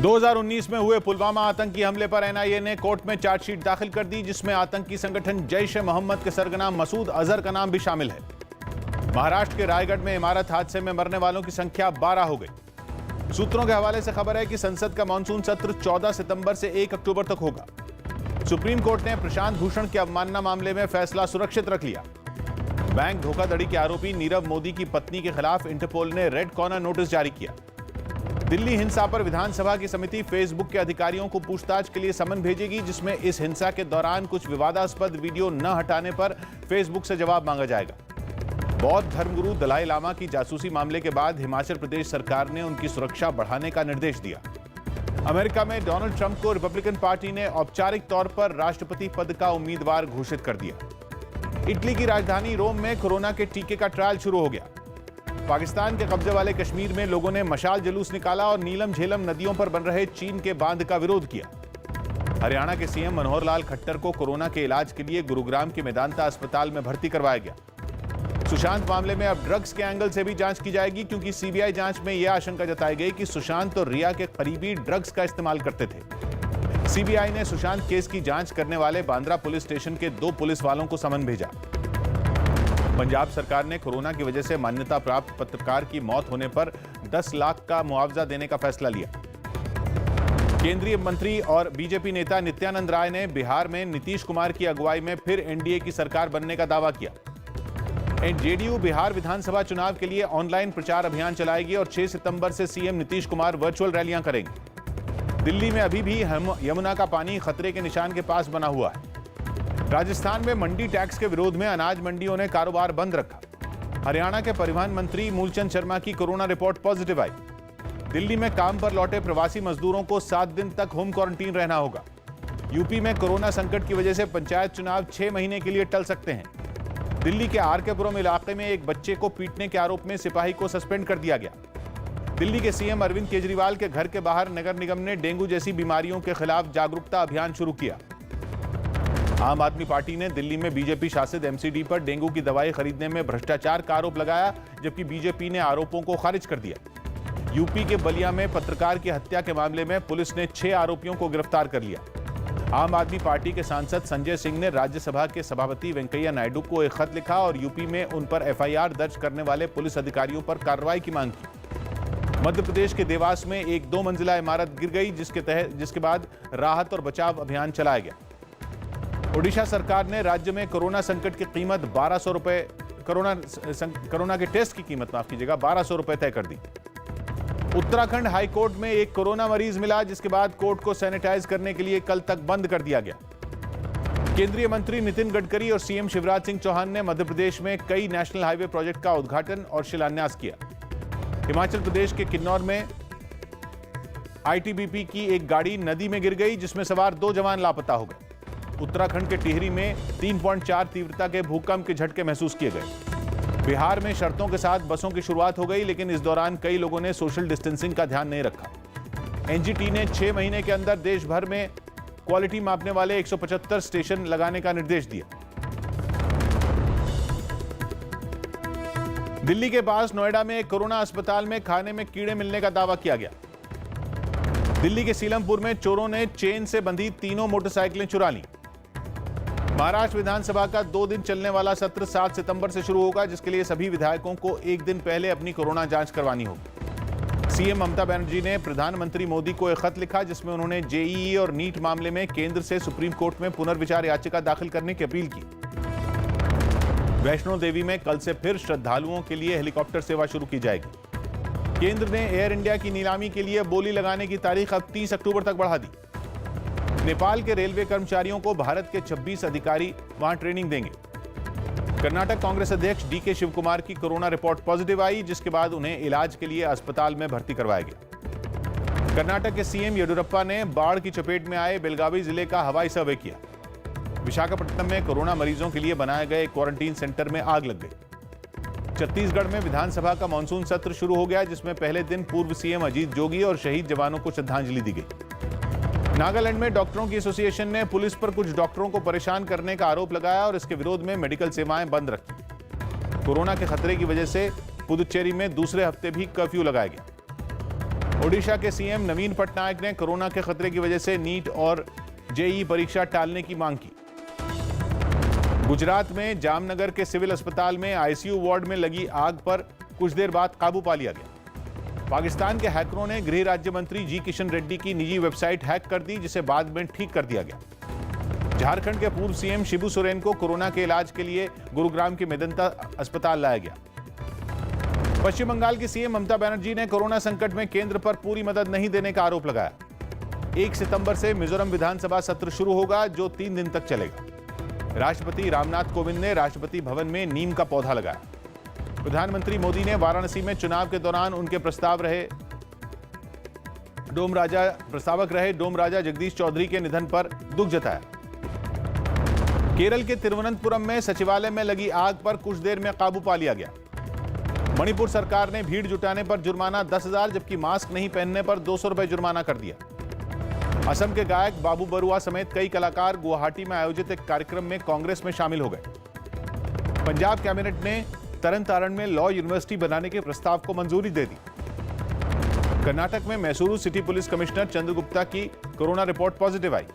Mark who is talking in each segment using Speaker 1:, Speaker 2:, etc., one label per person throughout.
Speaker 1: 2019 में हुए पुलवामा आतंकी हमले पर एनआईए ने कोर्ट में चार्जशीट दाखिल कर दी, जिसमें आतंकी संगठन जैश-ए-मोहम्मद के सरगना मसूद अजहर का नाम भी शामिल है। महाराष्ट्र के रायगढ़ में इमारत हादसे में मरने वालों की संख्या 12 हो गई। सूत्रों के हवाले से खबर है कि संसद का मानसून सत्र 14 सितंबर से 1 अक्टूबर तक होगा। सुप्रीम कोर्ट ने प्रशांत भूषण के अवमानना मामले में फैसला सुरक्षित रख लिया। बैंक धोखाधड़ी के आरोपी नीरव मोदी की पत्नी के खिलाफ इंटरपोल ने रेड कॉर्नर नोटिस जारी किया। दिल्ली हिंसा पर विधानसभा की समिति फेसबुक के अधिकारियों को पूछताछ के लिए समन भेजेगी, जिसमें इस हिंसा के दौरान कुछ विवादास्पद वीडियो न हटाने पर फेसबुक से जवाब मांगा जाएगा। बौद्ध धर्मगुरु दलाई लामा की जासूसी मामले के बाद हिमाचल प्रदेश सरकार ने उनकी सुरक्षा बढ़ाने का निर्देश दिया। अमेरिका में डोनाल्ड ट्रंप को रिपब्लिकन पार्टी ने औपचारिक तौर पर राष्ट्रपति पद का उम्मीदवार घोषित कर दिया। इटली की राजधानी रोम में कोरोना के टीके का ट्रायल शुरू हो गया। पाकिस्तान के कब्जे वाले कश्मीर में लोगों ने मशाल जुलूस निकाला और नीलम झेलम नदियों पर बन रहे चीन के बांध का विरोध किया। हरियाणा के सीएम मनोहर लाल खट्टर को कोरोना के इलाज के लिए गुरुग्राम के मेदांता अस्पताल में भर्ती करवाया गया। सुशांत मामले में अब ड्रग्स के एंगल से भी जांच की जाएगी, क्योंकि सीबीआई जांच में यह आशंका जताई गई कि सुशांत और रिया के करीबी ड्रग्स का इस्तेमाल करते थे। सीबीआई ने सुशांत केस की जांच करने वाले बांद्रा पुलिस स्टेशन के 2 पुलिस वालों को समन भेजा। पंजाब सरकार ने कोरोना की वजह से मान्यता प्राप्त पत्रकार की मौत होने पर 10 लाख का मुआवजा देने का फैसला लिया। केंद्रीय मंत्री और बीजेपी नेता नित्यानंद राय ने बिहार में नीतीश कुमार की अगुवाई में फिर एनडीए की सरकार बनने का दावा किया। जेडीयू बिहार विधानसभा चुनाव के लिए ऑनलाइन प्रचार अभियान चलाएगी और 6 सितंबर से सीएम नीतीश कुमार वर्चुअल रैलियां करेंगे। दिल्ली में अभी भी यमुना का पानी खतरे के निशान के पास बना हुआ है। राजस्थान में मंडी टैक्स के विरोध में अनाज मंडियों ने कारोबार बंद रखा। हरियाणा के परिवहन मंत्री मूलचंद शर्मा की कोरोना रिपोर्ट पॉजिटिव आई। दिल्ली में काम पर लौटे प्रवासी मजदूरों को 7 दिन तक होम क्वारंटीन रहना होगा। यूपी में कोरोना संकट की वजह से पंचायत चुनाव 6 महीने के लिए टल सकते हैं। दिल्ली के आरकेपुरम इलाके में एक बच्चे को पीटने के आरोप में सिपाही को सस्पेंड कर दिया गया। दिल्ली के सीएम अरविंद केजरीवाल के घर के बाहर नगर निगम ने डेंगू जैसी बीमारियों के खिलाफ जागरूकता अभियान शुरू किया। आम आदमी पार्टी ने दिल्ली में बीजेपी शासित एमसीडी पर डेंगू की दवाई खरीदने में भ्रष्टाचार का आरोप लगाया, जबकि बीजेपी ने आरोपों को खारिज कर दिया। यूपी के बलिया में पत्रकार की हत्या के मामले में पुलिस ने 6 आरोपियों को गिरफ्तार कर लिया। आम आदमी पार्टी के सांसद संजय सिंह ने राज्यसभा के सभापति वेंकैया नायडू को एक खत लिखा और यूपी में उन पर एफआईआर दर्ज करने वाले पुलिस अधिकारियों पर कार्रवाई की मांग की। मध्य प्रदेश के देवास में एक 2 मंजिला इमारत गिर गई, जिसके बाद राहत और बचाव अभियान चलाया गया। ओडिशा सरकार ने राज्य में कोरोना संकट की कीमत 1200 रुपए कोरोना के टेस्ट की कीमत 1200 रुपए तय कर दी। उत्तराखंड हाईकोर्ट में एक कोरोना मरीज मिला, जिसके बाद कोर्ट को सैनिटाइज करने के लिए कल तक बंद कर दिया गया। केंद्रीय मंत्री नितिन गडकरी और सीएम शिवराज सिंह चौहान ने मध्य प्रदेश में कई नेशनल हाईवे प्रोजेक्ट का उद्घाटन और शिलान्यास किया। हिमाचल प्रदेश के किन्नौर में आईटीबीपी की एक गाड़ी नदी में गिर गई, जिसमें सवार 2 जवान लापता हो गए। उत्तराखंड के टिहरी में 3.4 तीव्रता के भूकंप के झटके महसूस किए गए। बिहार में शर्तों के साथ बसों की शुरुआत हो गई, लेकिन इस दौरान कई लोगों ने सोशल डिस्टेंसिंग का ध्यान नहीं रखा। एनजीटी ने 6 महीने के अंदर देश भर में क्वालिटी मापने वाले 175 स्टेशन लगाने का निर्देश दिया। दिल्ली के पास नोएडा में एक कोरोना अस्पताल में खाने में कीड़े मिलने का दावा किया गया। दिल्ली के सीलमपुर में चोरों ने चेन से बंधी 3 मोटरसाइकिलें चुरा लीं। महाराष्ट्र विधानसभा का 2 दिन चलने वाला सत्र 7 सितंबर से शुरू होगा, जिसके लिए सभी विधायकों को 1 दिन पहले अपनी कोरोना जांच करवानी होगी। सीएम ममता बनर्जी ने प्रधानमंत्री मोदी को एक खत लिखा, जिसमें उन्होंने जेईई और नीट मामले में केंद्र से सुप्रीम कोर्ट में पुनर्विचार याचिका दाखिल करने की अपील की। वैष्णो देवी में कल से फिर श्रद्धालुओं के लिए हेलीकॉप्टर सेवा शुरू की जाएगी। केंद्र ने एयर इंडिया की नीलामी के लिए बोली लगाने की तारीख अब 30 अक्टूबर तक बढ़ा दी। नेपाल के रेलवे कर्मचारियों को भारत के 26 अधिकारी वहां ट्रेनिंग देंगे। कर्नाटक कांग्रेस अध्यक्ष डीके शिवकुमार की कोरोना रिपोर्ट पॉजिटिव आई, जिसके बाद उन्हें इलाज के लिए अस्पताल में भर्ती करवाया गया। कर्नाटक के सीएम येडियुरप्पा ने बाढ़ की चपेट में आए बेलगावी जिले का हवाई सर्वे किया। विशाखापट्टनम में कोरोना मरीजों के लिए बनाए गए क्वारंटीन सेंटर में आग लग गई। छत्तीसगढ़ में विधानसभा का मानसून सत्र शुरू हो गया, जिसमें पहले दिन पूर्व सीएम अजीत जोगी और शहीद जवानों को श्रद्धांजलि दी गई। नागालैंड में डॉक्टरों की एसोसिएशन ने पुलिस पर कुछ डॉक्टरों को परेशान करने का आरोप लगाया और इसके विरोध में मेडिकल सेवाएं बंद रखी। कोरोना के खतरे की वजह से पुदुचेरी में दूसरे हफ्ते भी कर्फ्यू लगाया गया। ओडिशा के सीएम नवीन पटनायक ने कोरोना के खतरे की वजह से नीट और जेईई परीक्षा टालने की मांग की। गुजरात में जामनगर के सिविल अस्पताल में आईसीयू वार्ड में लगी आग पर कुछ देर बाद काबू पा लिया गया। पाकिस्तान के हैकरों ने गृह राज्य मंत्री जी किशन रेड्डी की निजी वेबसाइट हैक कर दी, जिसे बाद में ठीक कर दिया गया। झारखंड के पूर्व सीएम शिबू सोरेन को कोरोना के इलाज के लिए गुरुग्राम के मेदंता अस्पताल लाया गया। पश्चिम बंगाल की सीएम ममता बनर्जी ने कोरोना संकट में केंद्र पर पूरी मदद नहीं देने का आरोप लगाया। 1 सितंबर से मिजोरम विधानसभा सत्र शुरू होगा, जो 3 दिन तक चलेगा। राष्ट्रपति रामनाथ कोविंद ने राष्ट्रपति भवन में नीम का पौधा लगाया। प्रधानमंत्री मोदी ने वाराणसी में चुनाव के दौरान उनके प्रस्तावक रहे डोम राजा जगदीश चौधरी के निधन पर दुख जताया। केरल के तिरुवनंतपुरम में सचिवालय में लगी आग पर कुछ देर में काबू पा लिया गया। मणिपुर सरकार ने भीड़ जुटाने पर जुर्माना 10,000, जबकि मास्क नहीं पहनने पर 200 रुपए जुर्माना कर दिया। असम के गायक बाबू बरुआ समेत कई कलाकार गुवाहाटी में आयोजित एक कार्यक्रम में कांग्रेस में शामिल हो गए। पंजाब कैबिनेट ने तरन तारण में लॉ यूनिवर्सिटी बनाने के प्रस्ताव को मंजूरी दे दी। कर्नाटक में Mysuru city police commissioner Chandragupta की कोरोना रिपोर्ट पॉजिटिव आई।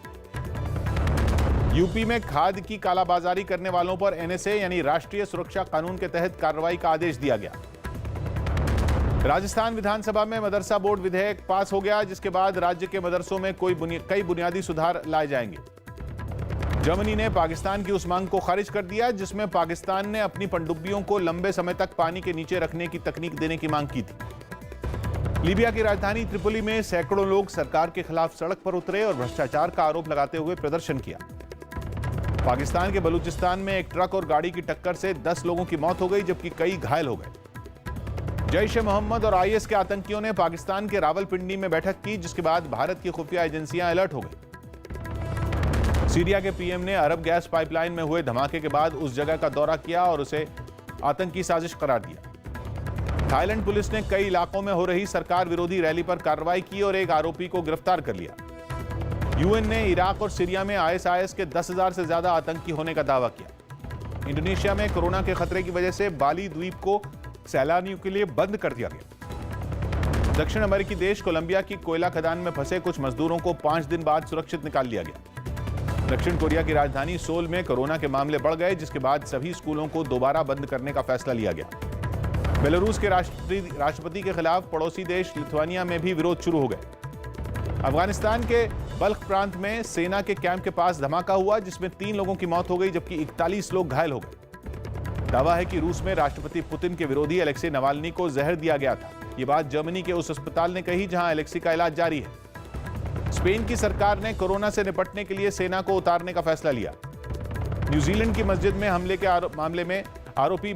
Speaker 1: यूपी में खाद की कालाबाजारी करने वालों पर एनएसए यानी राष्ट्रीय सुरक्षा कानून के तहत कार्रवाई का आदेश दिया गया। राजस्थान विधानसभा में मदरसा बोर्ड विधेयक पास हो गया, जिसके बाद राज्य के मदरसों में कई बुनियादी सुधार लाए जाएंगे। जर्मनी ने पाकिस्तान की उस मांग को खारिज कर दिया, जिसमें पाकिस्तान ने अपनी पनडुब्बियों को लंबे समय तक पानी के नीचे रखने की तकनीक देने की मांग की थी। लीबिया की राजधानी त्रिपोली में सैकड़ों लोग सरकार के खिलाफ सड़क पर उतरे और भ्रष्टाचार का आरोप लगाते हुए प्रदर्शन किया। पाकिस्तान के बलूचिस्तान में एक ट्रक और गाड़ी की टक्कर से 10 लोगों की मौत हो गई, जबकि कई घायल हो गए। जैश ए मोहम्मद और आईएस के आतंकियों ने पाकिस्तान के रावलपिंडी में बैठक की, जिसके बाद भारत की खुफिया एजेंसियां अलर्ट हो गई। सीरिया के पीएम ने अरब गैस पाइपलाइन में हुए धमाके के बाद उस जगह का दौरा किया और उसे आतंकी साजिश करार दिया। थाईलैंड पुलिस ने कई इलाकों में हो रही सरकार विरोधी रैली पर कार्रवाई की और एक आरोपी को गिरफ्तार कर लिया। यूएन ने इराक और सीरिया में आईएसआईएस के 10,000 से ज्यादा आतंकी होने का दावा किया। इंडोनेशिया में कोरोना के खतरे की वजह से बाली द्वीप को सैलानियों के लिए बंद कर दिया गया। दक्षिण अमेरिकी देश कोलंबिया की कोयला खदान में फंसे कुछ मजदूरों को 5 दिन बाद सुरक्षित निकाल लिया गया। दक्षिण कोरिया की राजधानी सोल में कोरोना के मामले बढ़ गए, जिसके बाद सभी स्कूलों को दोबारा बंद करने का फैसला लिया गया। बेलारूस के राष्ट्रपति के खिलाफ पड़ोसी देश लिथुआनिया में भी विरोध शुरू हो गए। अफगानिस्तान के बल्ख प्रांत में सेना के कैंप के पास धमाका हुआ, जिसमें 3 लोगों की मौत हो गई, जबकि 41 लोग घायल हो गए। दावा है कि रूस में राष्ट्रपति पुतिन के विरोधी अलेक्सी नवाल्नी को जहर दिया गया था। यह बात जर्मनी के उस अस्पताल ने कही जहां अलेक्सी का इलाज जारी है। स्पेन की सरकार ने कोरोना से निपटने के लिए सेना को उतारने का फैसला लिया। न्यूजीलैंड की मस्जिद में हमले के मामले में आरोपी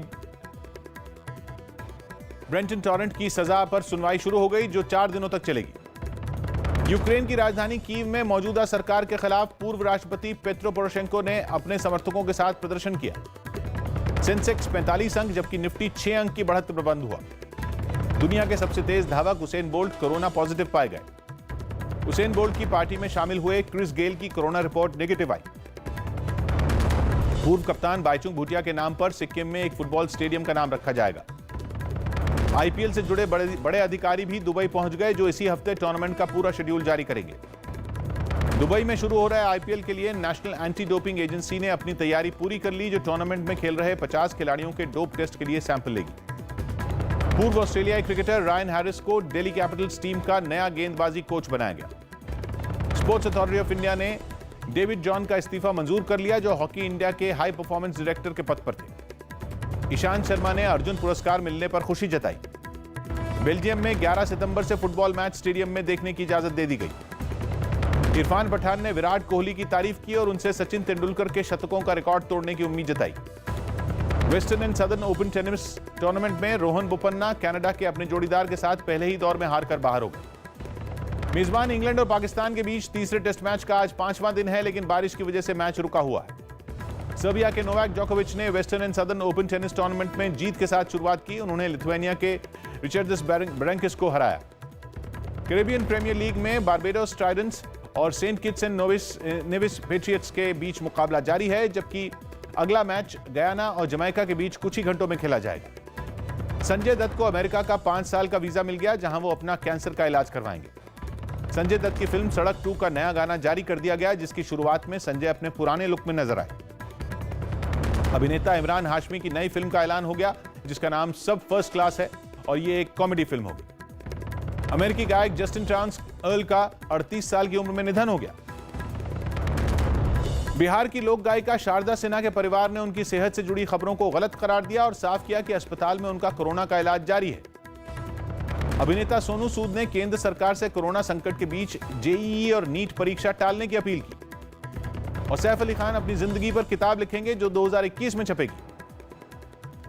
Speaker 1: ब्रेंटन टॉरेंट की सजा पर सुनवाई शुरू हो गई, जो 4 दिनों तक चलेगी। यूक्रेन की राजधानी कीव में मौजूदा सरकार के खिलाफ पूर्व राष्ट्रपति पेट्रो पोरोशेंको ने अपने समर्थकों के साथ प्रदर्शन किया। सेंसेक्स 45 अंक जबकि निफ्टी 6 अंक की बढ़त पर बंद हुआ। दुनिया के सबसे तेज धावक उसेन बोल्ट कोरोना पॉजिटिव पाए गए। उसेन बोल्ट की पार्टी में शामिल हुए क्रिस गेल की कोरोना रिपोर्ट नेगेटिव आई। पूर्व कप्तान बाइचुंग भूटिया के नाम पर सिक्किम में एक फुटबॉल स्टेडियम का नाम रखा जाएगा। आईपीएल से जुड़े बड़े अधिकारी भी दुबई पहुंच गए, जो इसी हफ्ते टूर्नामेंट का पूरा शेड्यूल जारी करेंगे। दुबई में शुरू हो रहे आईपीएल के लिए नेशनल एंटी डोपिंग एजेंसी ने अपनी तैयारी पूरी कर ली, जो टूर्नामेंट में खेल रहे 50 खिलाड़ियों के डोप टेस्ट के लिए सैंपल लेगी। पूर्व ऑस्ट्रेलियाई क्रिकेटर रायन हैरिस को दिल्ली कैपिटल्स टीम का नया गेंदबाजी कोच बनाया गया। स्पोर्ट्स अथॉरिटी ऑफ इंडिया ने डेविड जॉन का इस्तीफा मंजूर कर लिया, जो हॉकी इंडिया के हाई परफॉर्मेंस डायरेक्टर के पद पर थे। ईशांत शर्मा ने अर्जुन पुरस्कार मिलने पर खुशी जताई। बेल्जियम में 11 सितंबर से फुटबॉल मैच स्टेडियम में देखने की इजाजत दे दी गई। इरफान पठान ने विराट कोहली की तारीफ की और उनसे सचिन तेंदुलकर के शतकों का रिकॉर्ड तोड़ने की उम्मीद जताई। Western and southern open tennis tournament में रोहन बोपन्ना कनाडा के अपने जोड़ीदार के साथ पहले ही दौर में हारकर बाहर हो गए। मेजबान इंग्लैंड और पाकिस्तान के बीच तीसरे टेस्ट मैच का आज 5वां दिन है, लेकिन बारिश की वजह से मैच रुका हुआ है। सर्बिया के नोवाक जोकोविच ने western and southern open tennis tournament में जीत के साथ शुरुआत की। उन्होंने लिथुआनिया के रिचर्डस बेरेंकिस को हराया। कैरेबियन प्रीमियर लीग में बारबेडोस ट्राइडेंट्स और Saint Kitts and Nevis Patriots के बीच मुकाबला जारी है, जबकि अगला मैच गयाना और जमैका के बीच कुछ ही घंटों में खेला जाएगा। संजय दत्त को अमेरिका का 5 साल का वीजा मिल गया, जहां वो अपना कैंसर का इलाज करवाएंगे। संजय दत्त की फिल्म सड़क 2 का नया गाना जारी कर दिया गया, जिसकी शुरुआत में संजय अपने पुराने लुक में नजर आए। अभिनेता इमरान हाशमी की नई फिल्म का ऐलान हो गया, जिसका नाम सब फर्स्ट क्लास है और ये एक कॉमेडी फिल्म होगी। अमेरिकी गायक जस्टिन चांस अर्ल का 38 साल की उम्र में निधन हो गया। बिहार की लोक गायिका शारदा सिन्हा के परिवार ने उनकी सेहत से जुड़ी खबरों को गलत करार दिया और साफ किया कि अस्पताल में उनका कोरोना का इलाज जारी है। अभिनेता सोनू सूद ने केंद्र सरकार से कोरोना संकट के बीच जेईई और नीट परीक्षा टालने की अपील की। और सैफ अली खान अपनी जिंदगी पर किताब लिखेंगे, जो 2021 में छपेगी।